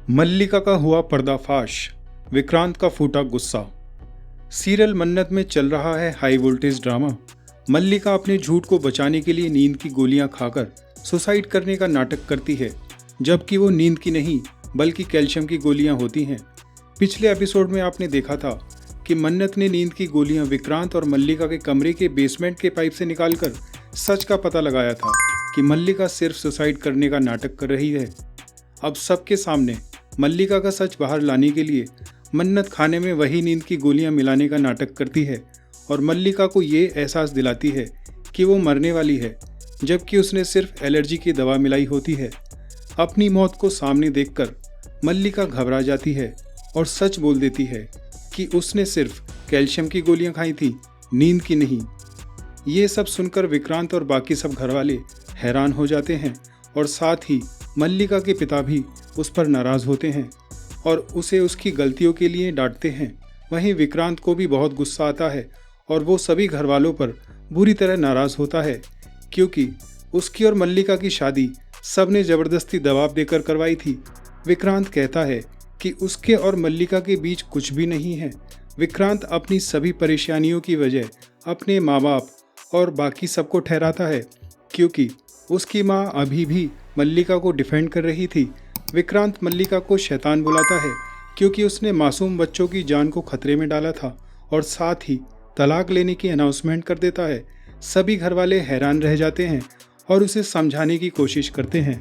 मल्लिका का हुआ पर्दाफाश, विक्रांत का फूटा गुस्सा। सीरियल मन्नत में चल रहा है हाई वोल्टेज ड्रामा। मल्लिका अपने झूठ को बचाने के लिए नींद की गोलियां खाकर सुसाइड करने का नाटक करती है, जबकि वो नींद की नहीं बल्कि कैल्शियम की गोलियां होती हैं। पिछले एपिसोड में आपने देखा था कि मन्नत ने नींद की गोलियां विक्रांत और मल्लिका के कमरे के बेसमेंट के पाइप से निकालकर सच का पता लगाया था कि मल्लिका सिर्फ सुसाइड करने का नाटक कर रही है। अब सबके सामने मल्लिका का सच बाहर लाने के लिए मन्नत खाने में वही नींद की गोलियां मिलाने का नाटक करती है और मल्लिका को ये एहसास दिलाती है कि वो मरने वाली है, जबकि उसने सिर्फ एलर्जी की दवा मिलाई होती है। अपनी मौत को सामने देखकर मल्लिका घबरा जाती है और सच बोल देती है कि उसने सिर्फ कैल्शियम की गोलियां खाई थी, नींद की नहीं। ये सब सुनकर विक्रांत और बाकी सब घरवाले हैरान हो जाते हैं और साथ ही मल्लिका के पिता भी उस पर नाराज़ होते हैं और उसे उसकी गलतियों के लिए डांटते हैं। वहीं विक्रांत को भी बहुत गुस्सा आता है और वो सभी घरवालों पर बुरी तरह नाराज़ होता है, क्योंकि उसकी और मल्लिका की शादी सबने ज़बरदस्ती दबाव देकर करवाई थी। विक्रांत कहता है कि उसके और मल्लिका के बीच कुछ भी नहीं है। विक्रांत अपनी सभी परेशानियों की वजह अपने माँ बाप और बाकी सबको ठहराता है, क्योंकि उसकी माँ अभी भी मल्लिका को डिफेंड कर रही थी। विक्रांत मल्लिका को शैतान बुलाता है क्योंकि उसने मासूम बच्चों की जान को खतरे में डाला था और साथ ही तलाक लेने की अनाउंसमेंट कर देता है। सभी घरवाले हैरान रह जाते हैं और उसे समझाने की कोशिश करते हैं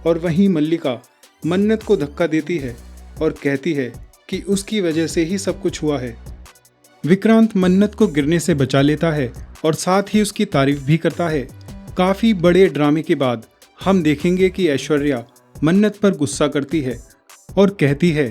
और वहीं मल्लिका मन्नत को धक्का देती है और कहती है कि उसकी वजह से ही सब कुछ हुआ है। विक्रांत मन्नत को गिरने से बचा लेता है और साथ ही उसकी तारीफ भी करता है। काफ़ी बड़े ड्रामे के बाद हम देखेंगे कि ऐश्वर्या मन्नत पर गुस्सा करती है और कहती है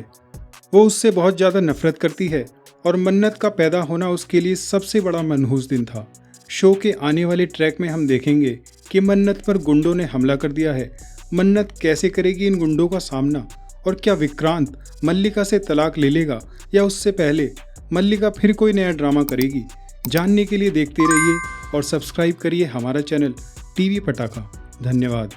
वो उससे बहुत ज़्यादा नफरत करती है और मन्नत का पैदा होना उसके लिए सबसे बड़ा मनहूस दिन था। शो के आने वाले ट्रैक में हम देखेंगे कि मन्नत पर गुंडों ने हमला कर दिया है। मन्नत कैसे करेगी इन गुंडों का सामना, और क्या विक्रांत मल्लिका से तलाक ले लेगा या उससे पहले मल्लिका फिर कोई नया ड्रामा करेगी? जानने के लिए देखते रहिए और सब्सक्राइब करिए हमारा चैनल टीवी पटाखा। धन्यवाद।